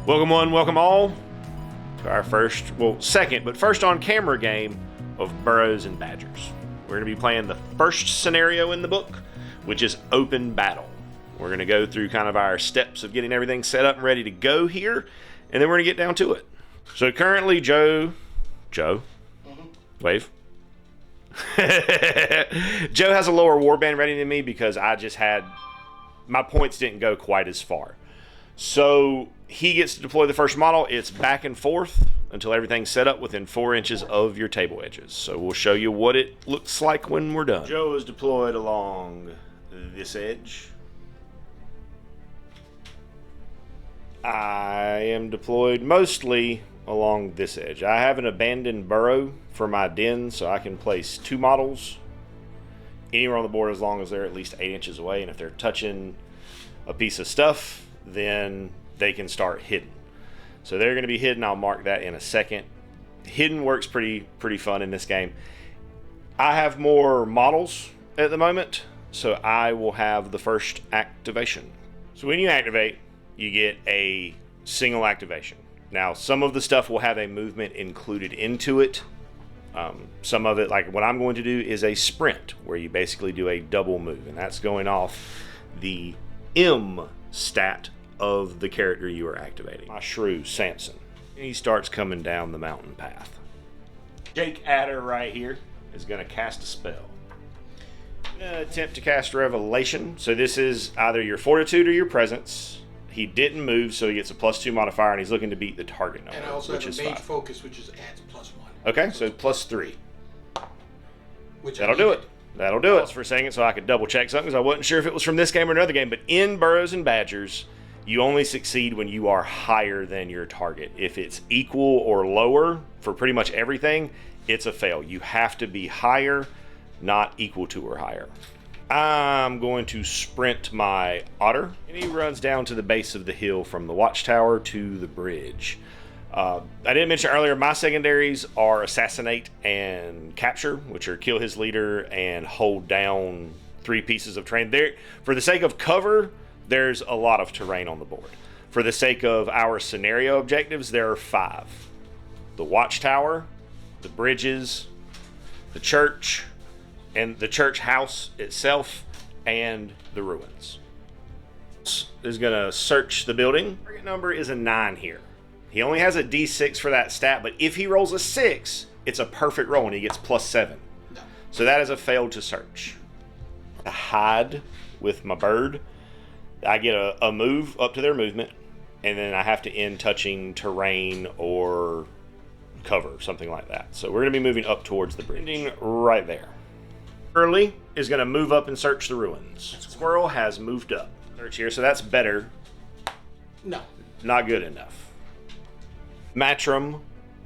Welcome one, welcome all to our second, but first on camera game of Burrows and Badgers. We're going to be playing the first scenario in the book, which is open battle. We're going to go through kind of our steps of getting everything set up and ready to go here, and then we're going to get down to it. So currently Joe, wave. Joe has a lower warband ready than me because my points didn't go quite as far. So he gets to deploy the first model. It's back and forth until everything's set up within 4 inches of your table edges. So we'll show you what it looks like when we're done. Joe is deployed along this edge. I am deployed mostly along this edge. I have an abandoned burrow for my den, so I can place 2 models anywhere on the board as long as they're at least 8 inches away. And if they're touching a piece of stuff, then they can start hidden. So they're going to be hidden. I'll mark that in a second. Hidden works pretty fun in this game. I have more models at the moment, so I will have the first activation. So when you activate, you get a single activation. Now, some of the stuff will have a movement included into it. Some of it, like what I'm going to do, is a sprint, where you basically do a double move, and that's going off the M stat of the character you are activating. My shrew, Samson. He starts coming down the mountain path. Jake Adder right here is going to cast a spell. Attempt to cast Revelation. So this is either your Fortitude or your Presence. He didn't move, so he gets a +2 modifier, and he's looking to beat the target number, and I also which have is a Mage 5. Focus, which adds +1. Okay, so +3. Which That'll do it. That'll do it for a second, so I could double check something because I wasn't sure if it was from this game or another game. But in Burrows and Badgers, you only succeed when you are higher than your target. If it's equal or lower for pretty much everything, it's a fail. You have to be higher, not equal to or higher. I'm going to sprint my otter, and he runs down to the base of the hill from the watchtower to the bridge. I didn't mention earlier, my secondaries are Assassinate and Capture, which are kill his leader and hold down 3 pieces of terrain. There, for the sake of cover, there's a lot of terrain on the board. For the sake of our scenario objectives, there are 5. The watchtower, the bridges, the church, and the church house itself, and the ruins. Is going to search the building. Target number is a 9 here. He only has a D6 for that stat, but if he rolls a 6, it's a perfect roll and he gets +7. No. So that is a failed to search. To hide with my bird, I get a move up to their movement, and then I have to end touching terrain or cover, something like that. So we're going to be moving up towards the bridge. Right there. Early is going to move up and search the ruins. Squirrel has moved up. Search here, so that's better. No. Not good enough. Matrim,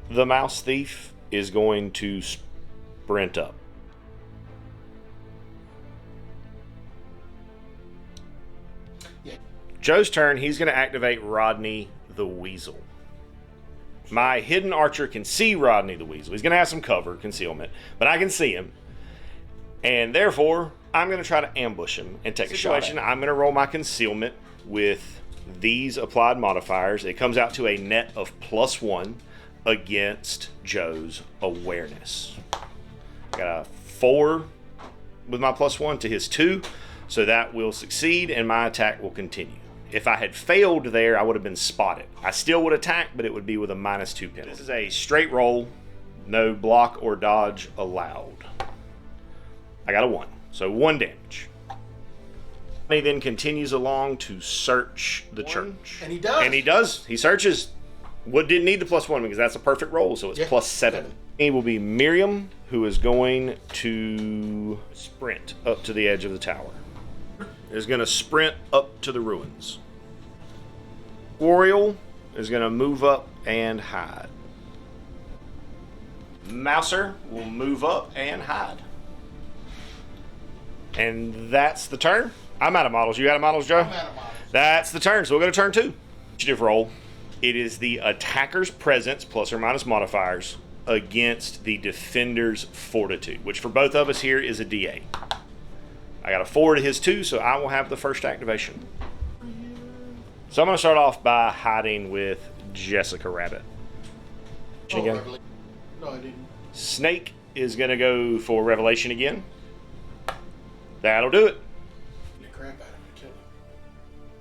the mouse thief, is going to sprint up. Yeah. Joe's turn. He's going to activate Rodney the Weasel. My hidden archer can see Rodney the Weasel. He's going to have some cover, concealment, but I can see him. And therefore, I'm going to try to ambush him and take a shot at him. I'm going to roll my concealment with these applied modifiers. It comes out to a net of +1 against Joe's awareness. I got a 4 with my +1 to his 2, so that will succeed and my attack will continue. If I had failed there, I would have been spotted. I still would attack, but it would be with a -2 penalty. This is a straight roll, no block or dodge allowed. I got a 1, so 1 damage. He then continues along to search the church. And he does. And he does. He searches. Didn't need the +1 because that's a perfect roll, so it's +7. It will be Miriam, who is going to sprint up to the edge of the tower. Is going to sprint up to the ruins. Oriole is going to move up and hide. Mouser will move up and hide. And that's the turn. I'm out of models. You out of models, Joe? I'm out of models. That's the turn. So we'll go to turn 2. Initiative roll. It is the attacker's presence ± modifiers against the defender's fortitude, which for both of us here is a D8. I got a 4 to his 2, so I will have the first activation. So I'm going to start off by hiding with Jessica Rabbit. Oh, Again. Revelation. No, I didn't. Snake is going to go for Revelation again. That'll do it. The crap out of him and kill him.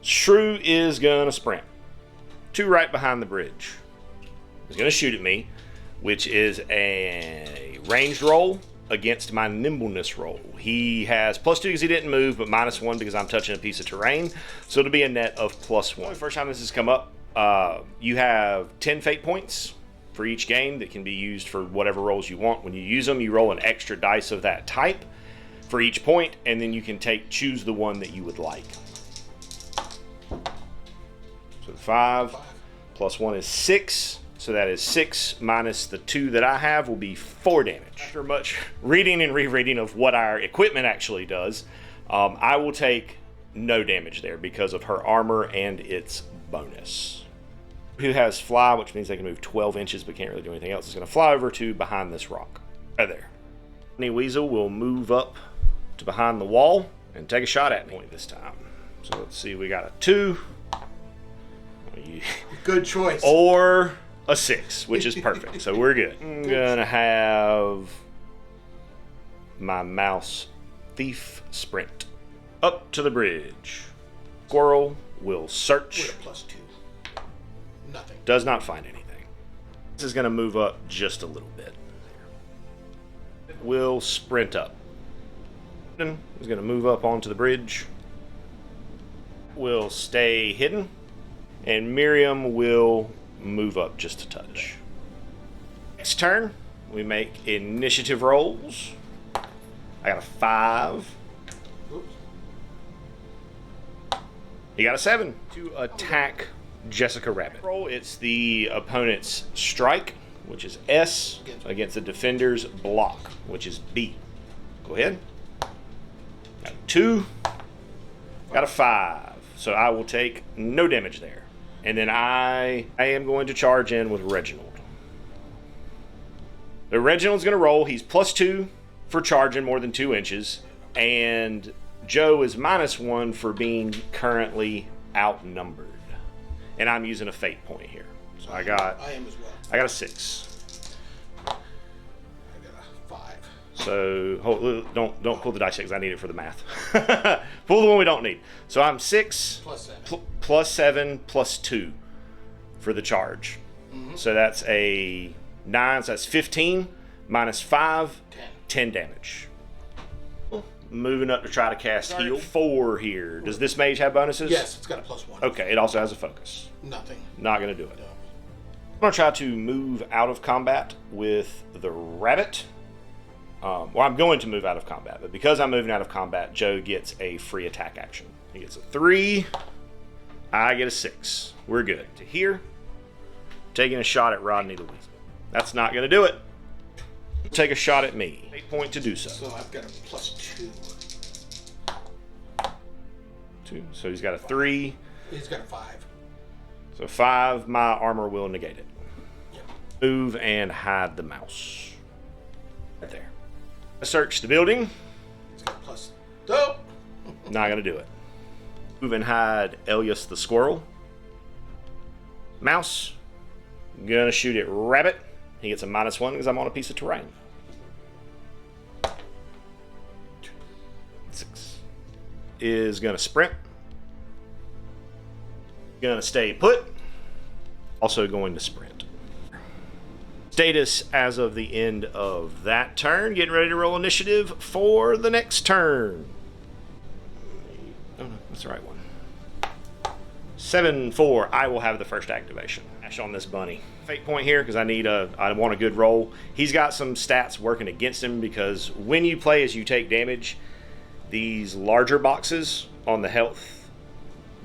Shrew is going to sprint. 2 right behind the bridge. He's going to shoot at me, which is a ranged roll against my nimbleness roll. He has +2 because he didn't move, but -1 because I'm touching a piece of terrain. So it'll be a net of +1. First time this has come up, you have 10 fate points for each game that can be used for whatever rolls you want. When you use them, you roll an extra dice of that type for each point, and then you can choose the one that you would like. So 5 +1 is 6. So that is 6 minus the 2 that I have will be 4 damage. After much reading and rereading of what our equipment actually does, I will take no damage there because of her armor and its bonus. Who has fly, which means they can move 12 inches but can't really do anything else, is going to fly over to behind this rock. Right there. Honey Weasel will move up to behind the wall and take a shot at me this time. So let's see, we got a 2. Good choice. Or a 6, which is perfect. So we're good. I'm gonna have my mouse thief sprint up to the bridge. Squirrel will search. With a +2. Nothing. Does not find anything. This is gonna move up just a little bit. Will sprint up. Is gonna move up onto the bridge. Will stay hidden. And Miriam will move up just a touch. Next turn, we make initiative rolls. I got a 5. Oops. He got a 7. To attack Jessica Rabbit. Roll, it's the opponent's strike, which is S, against the defender's block, which is B. Go ahead. Got a 2. Got a 5. So I will take no damage there. And then I am going to charge in with Reginald. The Reginald's going to roll. He's +2 for charging more than 2 inches. And Joe is -1 for being currently outnumbered. And I'm using a fate point here. So I am as well. I got a 6. I got a 5. So don't pull the dice because I need it for the math. Pull the one we don't need. So I'm 6 +7. +7 +2 for the charge. So that's a 9. So that's 15 -5, 10 damage. Moving up to try to cast heal. 4 here. Does this mage have bonuses? Yes, it's got a +1. Okay, it also has a focus. Nothing. Not gonna do it. No. I'm gonna try to move out of combat with the rabbit. Well, I'm going to move out of combat, but because I'm moving out of combat, Joe gets a free attack action. He gets a 3. I get a 6. We're good. To here, taking a shot at Rodney the Weasel. That's not going to do it. Take a shot at me. 8 point to do so. So I've got a +2. 2. So he's got a 3. He's got a 5. So 5, my armor will negate it. Yep. Move and hide the mouse. Right there. Search the building. He's got a +2. Not gonna do it. Move and hide Elias the squirrel. Mouse. Gonna shoot at rabbit. He gets a -1 because I'm on a piece of terrain. 6. Is gonna sprint. Gonna stay put. Also going to sprint. Status as of the end of that turn. Getting ready to roll initiative for the next turn. Oh no, that's the right one. 7-4. I will have the first activation. Ash on this bunny. Fate point here because I want a good roll. He's got some stats working against him because when you play as you take damage, these larger boxes on the health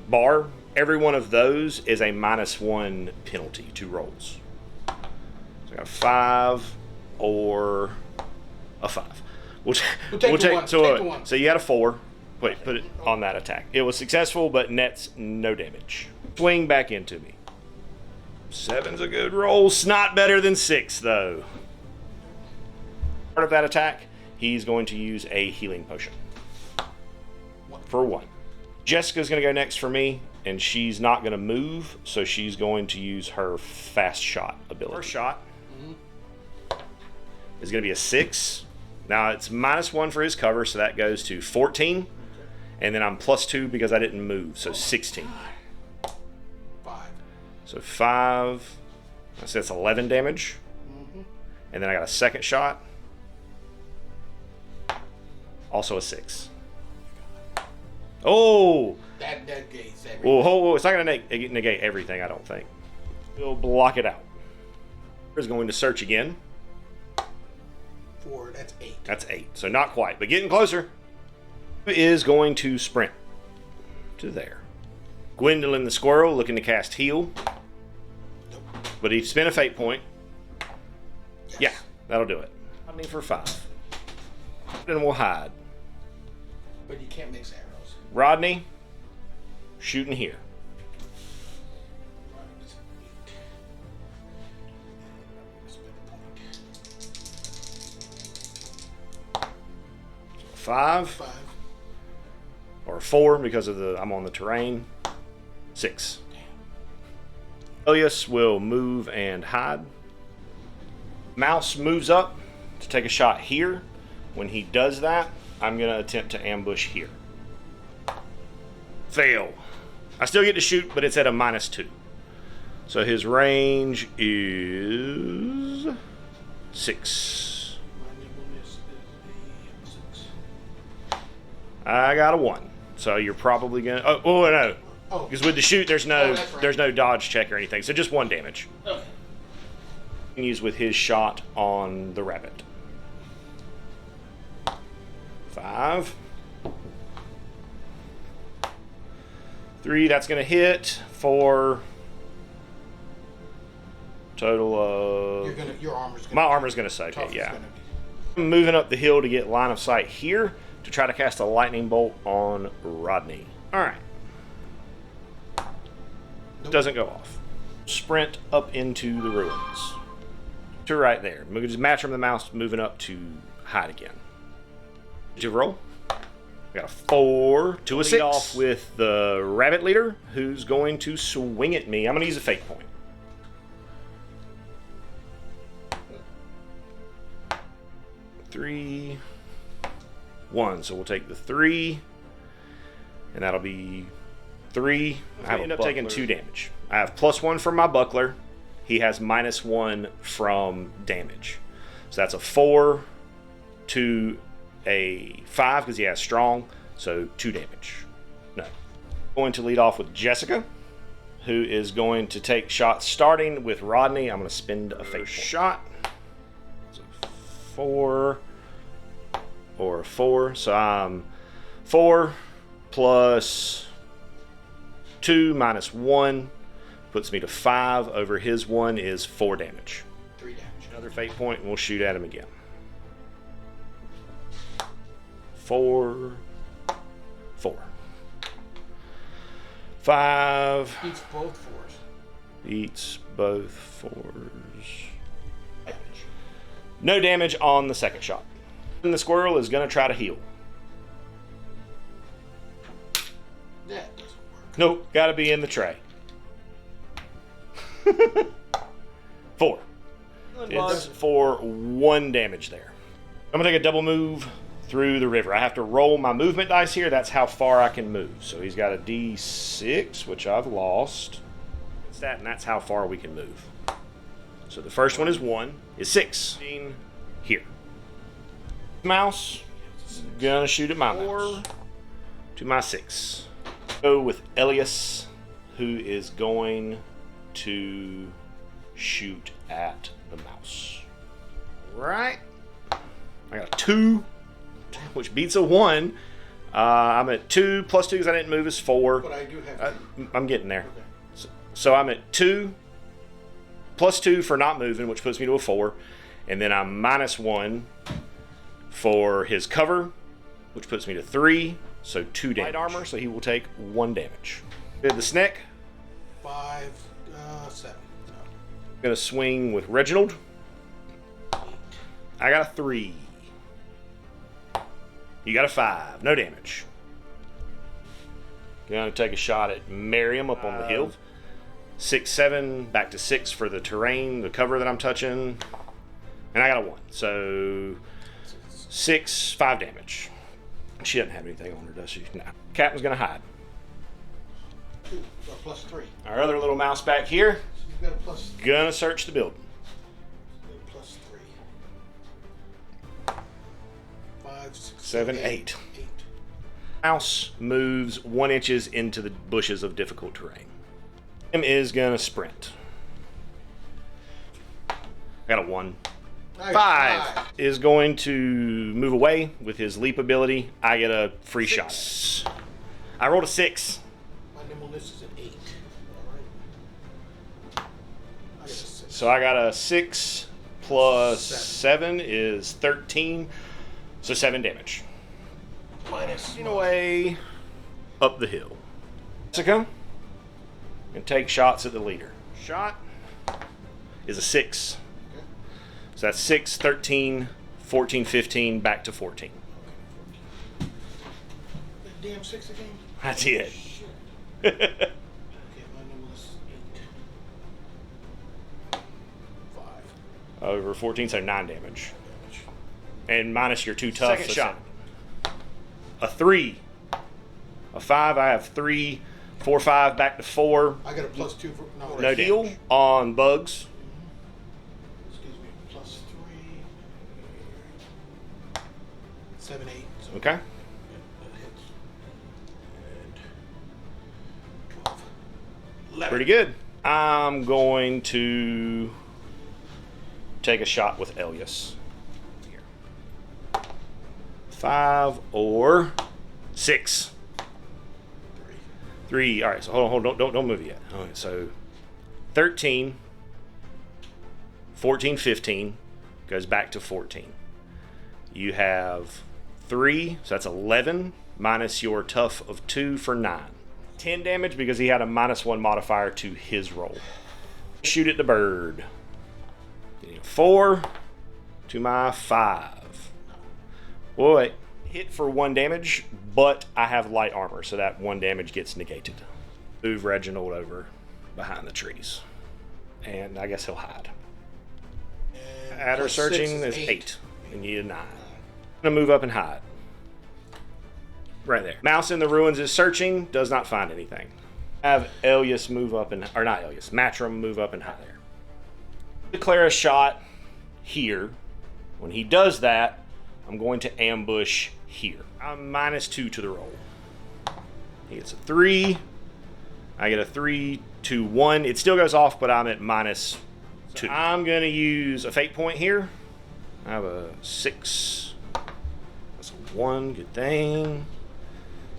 bar, every one of those is a -1 penalty to rolls. So I got a 5 or a 5. We'll take the one. So you had a 4. Wait, put it on that attack. It was successful, but nets no damage. Swing back into me. 7's a good roll. It's not better than 6, though. Part of that attack, he's going to use a healing potion. For 1. Jessica's going to go next for me, and she's not going to move, so she's going to use her fast shot ability. First shot is going to be a 6. Now it's -1 for his cover, so that goes to 14. And then I'm +2 because I didn't move, so 16. 5. So 5. So that's 11 damage. And then I got a second shot. Also a 6. Oh! That negates everything. Oh, it's not going to negate everything, I don't think. We'll block it out. Is going to search again. 4, that's 8. That's 8. So not quite, but getting closer. Is going to sprint to there. Gwendolyn the squirrel looking to cast heal. Nope. But he spent a fate point. Yes. Yeah, that'll do it. I mean for 5. Then we'll hide. But you can't mix arrows. Rodney, shooting here. Rodney's 8. Spend a point. 5. 5. Or 4 because of I'm on the terrain. 6. Elias will move and hide. Mouse moves up to take a shot here. When he does that, I'm going to attempt to ambush here. Fail. I still get to shoot, but it's at a -2. So his range is 6. My nimbleness is a 6. I got a 1. So you're probably going to... Oh, no. Oh. Because with the shoot, there's no Oh, that's right. there's no dodge check or anything. So just 1 damage. Okay. Use with his shot on the rabbit. 5. 3, that's going to hit for total of... Your armor's gonna... My armor's going to soak tough it, is yeah. gonna be- I'm moving up the hill to get line of sight here to try to cast a lightning bolt on Rodney. All right. Nope. Doesn't go off. Sprint up into the ruins. To right there. We can just match from the mouse moving up to hide again. Did you roll? We got a 4 to a 6. Off with the rabbit leader, who's going to swing at me. I'm going to use a fate point. Three, 1. So we'll take the 3, and that'll be 3. I end up taking 2 damage. I have +1 from my buckler. He has -1 from damage. So that's a 4 to a 5 because he has strong. So 2 damage. No. Going to lead off with Jessica, who is going to take shots starting with Rodney. I'm going to spend a fate shot. So 4 or 4. So I'm 4 plus 2 minus 1 puts me to 5. Over his 1 is 4 damage. 3 damage. Another fate point, and we'll shoot at him again. 4. 4. 5. Beats both 4s. Beats both 4s. Damage. No damage on the second shot. And the squirrel is going to try to heal. That doesn't work. Nope, got to be in the tray. 4. It's for 1 damage there. I'm going to take a double move through the river. I have to roll my movement dice here. That's how far I can move. So he's got a D6, which I've lost. It's that, and that's how far we can move. So the first one is 1, is 6. Here. Mouse, gonna shoot at my mouse. To my 6. Go with Elias, who is going to shoot at the mouse. Right. I got a 2, which beats a 1. I'm at 2 plus 2 because I didn't move is 4. But I do have... I'm getting there. Okay. So I'm at 2 plus 2 for not moving, which puts me to a 4. And then I'm -1 for his cover, which puts me to 3. So 2 damage. Light armor, so he will take 1 damage. The snake. 5, 7. No. Gonna swing with Reginald. 8. I got a 3. You got a 5. No damage. Going to take a shot at Miriam up on the hill. 6, 7, back to 6 for the terrain, the cover that I'm touching. And I got a 1. So 6, 5 damage. She doesn't have anything on her, does she? No. Captain's going to hide. 2, plus 3. Our other little mouse back here. So you've got a plus. Gonna search the building. Plus 3. 5, 6, 7, 8. Mouse moves 1 inch into the bushes of difficult terrain. Him is gonna sprint. I got a 1. Nice. 5 is going to move away with his leap ability. I get a free shot. I rolled a 6. My nimbleness is an 8. All right. I got a 6. So I got a 6 plus 7 is 13. So 7 damage. Minus. Away up the hill. Jessica, and take shots at the leader. Shot is a 6. Okay. So that's 6, 13, 14, 15, back to 14. That damn 6 again? That's it. Shit. Okay, my nimbleness is 8. 5. Over 14, so 9 damage. And minus your 2 tough. Second shot. A 3. A 5, I have 3. 4, 5, back to 4. I got a plus 2 for No heal on bugs. Excuse me, plus 3. 7, 8. So Okay. yeah, that hits. And 12. 11. Pretty good. I'm going to take a shot with Elias. Here. 5 or 6. 3. All right, so hold on, don't move yet. All right, so 13, 14, 15 goes back to 14. You have 3, so that's 11 minus your tough of 2 for 9. 10 damage because he had a -1 modifier to his roll. Shoot at the bird. 4 to my 5. Wait. Hit for 1 damage, but I have light armor, so that 1 damage gets negated. Move Reginald over behind the trees. And I guess he'll hide. And Adder plus searching 6 is 8. And you 9. I'm gonna move up and hide. Right there. Mouse in the ruins is searching, does not find anything. Have Elias move up and, or not Elias, Matrim move up and hide there. Declare a shot here. When he does that, I'm going to ambush here. I'm -2 to the roll. He gets a 3. I get a 3, 2, 1. It still goes off, but I'm at -2. So I'm going to use a fate point here. I have a 6. That's a 1. Good thing.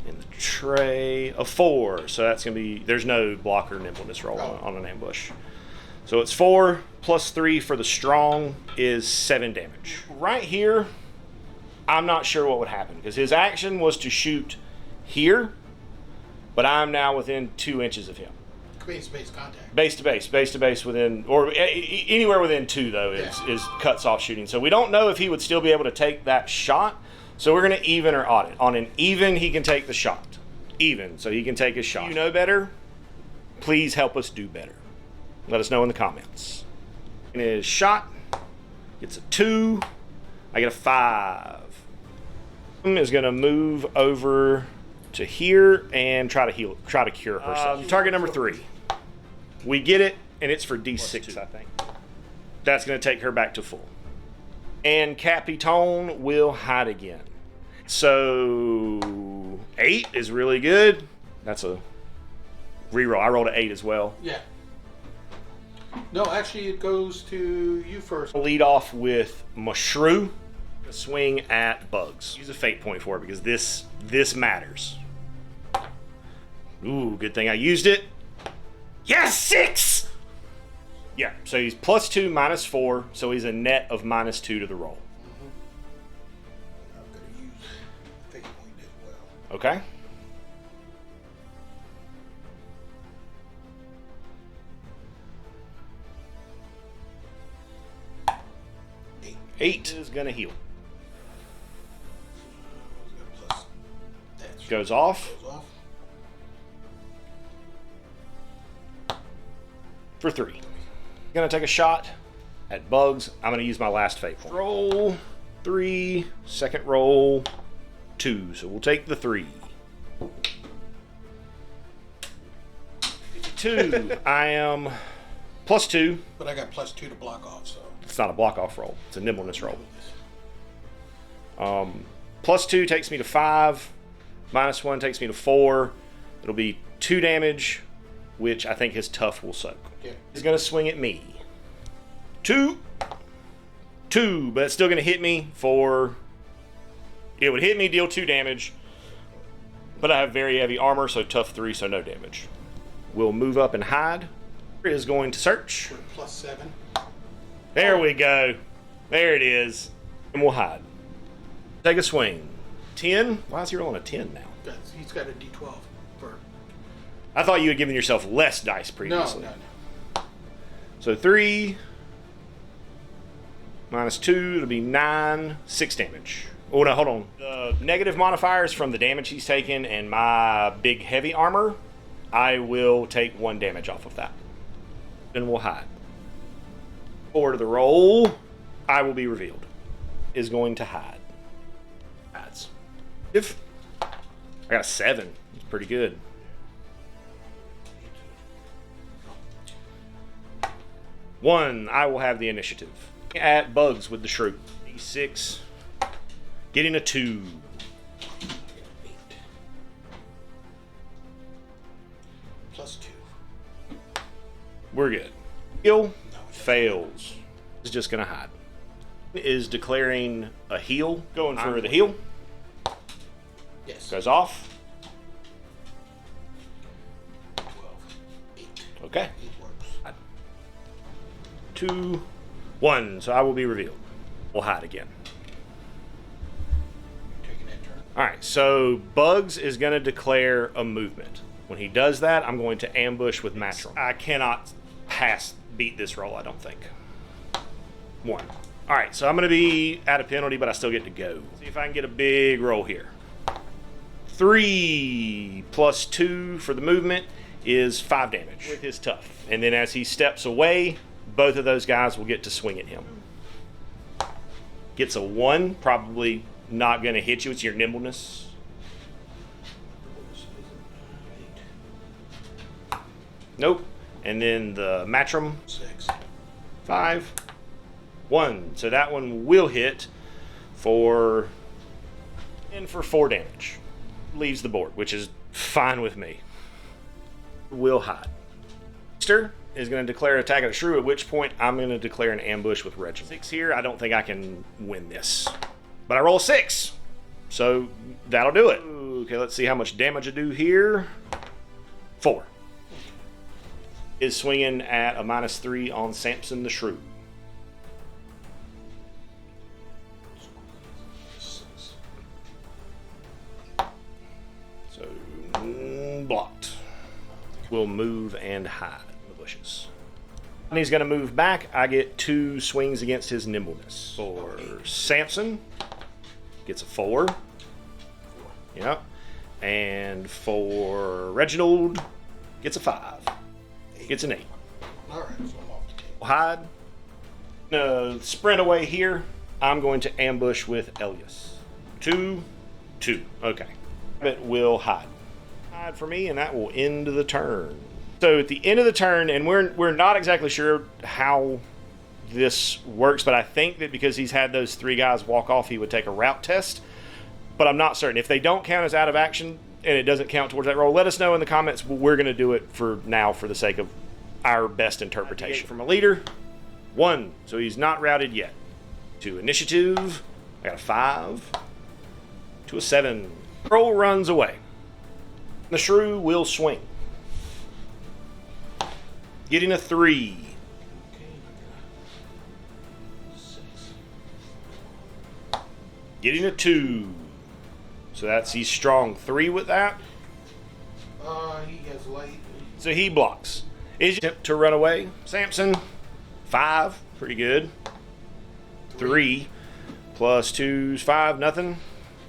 In the tray. A 4. So that's going to be... There's no blocker nimbleness roll on an ambush. So it's 4 plus 3 for the strong is 7 damage. Right here... I'm not sure what would happen because his action was to shoot here, but I'm now within 2 inches of him. Base to base contact. Base to base within, or anywhere within 2 though is cuts off shooting. So we don't know if he would still be able to take that shot. So we're going to even or odd it. On an even, he can take the shot. Even, so he can take his shot. If you know better, please help us do better. Let us know in the comments. And his shot gets a 2. I get a 5. Is going to move over to here and try to cure herself. Target number 3. We get it, and it's for D6, I think. That's going to take her back to full. And Capiton will hide again. So 8 is really good. That's a reroll. I rolled an 8 as well. Yeah. No, actually, it goes to you first. I'll lead off with Mushroom. Swing at bugs. Use a fate point for it because this matters. Ooh, good thing I used it. Yes, 6! Yeah, so he's +2, -4, so he's a net of -2 to the roll. I'm going to use fate point as well. Okay. Eight is going to heal. Plus, Goes off. goes off. for 3. Gonna take a shot at bugs. I'm gonna use my last fate point. Roll 3, second roll 2. So we'll take the 3. 2. I am +2. But I got +2 to block off, so. It's not a block off roll. It's a nimbleness roll. +2 takes me to 5. -1 takes me to 4. It'll be 2 damage, which I think his tough will soak. Yeah. He's gonna swing at me. 2, but it's still gonna hit me for. It would hit me, deal 2 damage, but I have very heavy armor, so tough 3, so no damage. We'll move up and hide. Is going to search. We're +7. There we go. There it is. And we'll hide. Take a swing. 10. Why is he rolling a 10 now? He's got a D12 for. I thought you had given yourself less dice No, previously. no. So 3 -2, it'll be 9, 6 damage. Oh no, hold on. The negative modifiers from the damage he's taken and my big heavy armor, I will take 1 damage off of that. Then we'll hide. 4 to the roll, I will be revealed. Is going to hide. Hides. If I got a 7, it's pretty good. One, I will have the initiative. At bugs with the shrew. D6. Getting a 2. +2. We're good. Heal fails. Is just gonna hide. Is declaring a heal. Going for the heal. Yes. Goes off. 12. 8. Okay. 8 works. 2, 1. So I will be revealed. We'll hide again. Taking that turn. Alright, so Bugs is gonna declare a movement. When he does that, I'm going to ambush with Matron. I cannot beat this roll, I don't think. 1. Alright, so I'm going to be at a penalty, but I still get to go. See if I can get a big roll here. 3 + 2 for the movement is 5 damage with his tough. And then as he steps away, both of those guys will get to swing at him. Gets a 1, probably not going to hit you. It's your nimbleness. Nope. And then the Matron. 6. 5. 1. So that one will hit for 4 damage. Leaves the board, which is fine with me. Will hide. Easter is going to declare attack at a shrew, at which point I'm going to declare an ambush with Reginald. 6 here. I don't think I can win this. But I roll 6. So that'll do it. Okay, let's see how much damage I do here. 4. Is swinging at a -3 on Samson the Shrew. 6. So, blocked. We'll move and hide in the bushes. And he's going to move back. I get 2 swings against his nimbleness. For Samson, gets a 4. Yep. And for Reginald, gets a 5. Gets an 8. All right, so I'm off the table. Hide. Sprint away here. I'm going to ambush with Elias. 2, 2. Okay. It will hide. Hide for me, and that will end the turn. So at the end of the turn, and we're not exactly sure how this works, but I think that because he's had those 3 guys walk off, he would take a route test. But I'm not certain. If they don't count as out of action, and it doesn't count towards that roll, let us know in the comments. We're going to do it for now for the sake of our best interpretation. From a leader, 1, so he's not routed yet. 2 initiative, I got a 5. To a 7. Troll runs away. The shrew will swing. Getting a 3. Getting a 2. So he's strong 3 with that. He has light. So he blocks. Is attempt to run away. Samson, 5, pretty good. 3 plus 2's 5, nothing.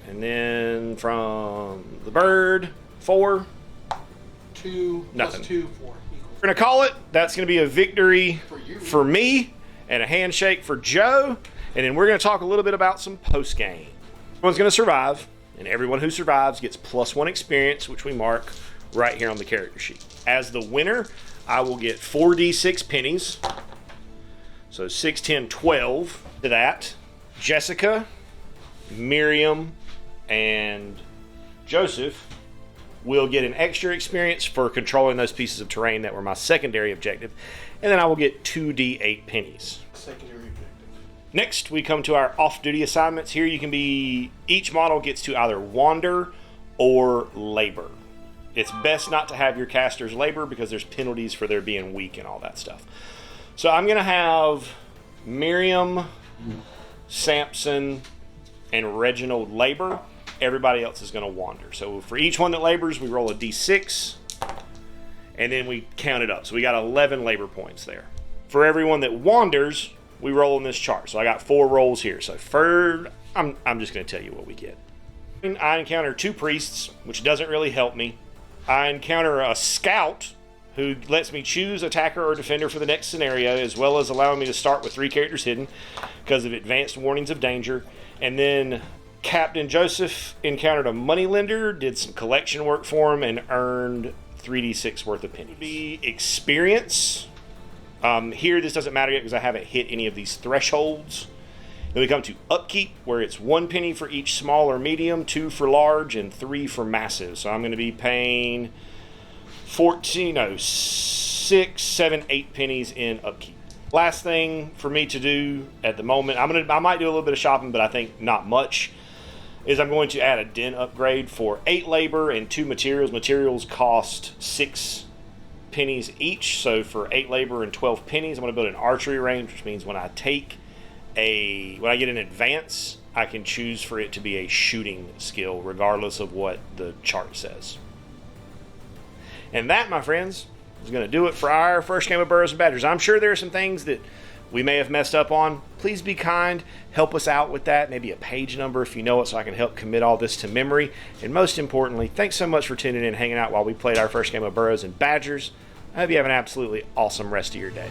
And then from the bird, 4. 2 Nothing. plus 2, 4 equals We're going to call it. That's going to be a victory for me and a handshake for Joe. And then we're going to talk a little bit about some post-game. Everyone's going to survive, and everyone who survives gets +1 experience, which we mark right here on the character sheet. As the winner, I will get 4d6 pennies. So 6, 10, 12 to that. Jessica, Miriam, and Joseph will get an extra experience for controlling those pieces of terrain that were my secondary objective. And then I will get 2d8 pennies. Secondary objective. Next, we come to our off-duty assignments. Here you can be, each model gets to either wander or labor. It's best not to have your casters labor because there's penalties for their being weak and all that stuff. So I'm going to have Miriam, Samson, and Reginald labor. Everybody else is going to wander. So for each one that labors, we roll a d6, and then we count it up. So we got 11 labor points there. For everyone that wanders, we roll in this chart. So I got 4 rolls here. So third, I'm just going to tell you what we get. I encounter 2 priests, which doesn't really help me. I encounter a scout who lets me choose attacker or defender for the next scenario, as well as allowing me to start with 3 characters hidden because of advanced warnings of danger. And then Captain Joseph encountered a moneylender, did some collection work for him, and earned 3d6 worth of pennies. Be experience. Here, this doesn't matter yet because I haven't hit any of these thresholds. Then we come to upkeep, where it's 1 penny for each small or medium, 2 for large, and 3 for massive. So I'm going to be paying 6, 7, 8 pennies in upkeep. Last thing for me to do at the moment, I might do a little bit of shopping, but I think not much, is I'm going to add a den upgrade for 8 labor and 2 materials. Materials cost 6 pennies each, so for 8 labor and 12 pennies, I'm going to build an archery range, which means when I get an advance, I can choose for it to be a shooting skill, regardless of what the chart says. And that, my friends, is going to do it for our first game of Burrows and Badgers. I'm sure there are some things that we may have messed up on. Please be kind. Help us out with that. Maybe a page number if you know it, so I can help commit all this to memory. And most importantly, thanks so much for tuning in and hanging out while we played our first game of Burrows and Badgers. I hope you have an absolutely awesome rest of your day.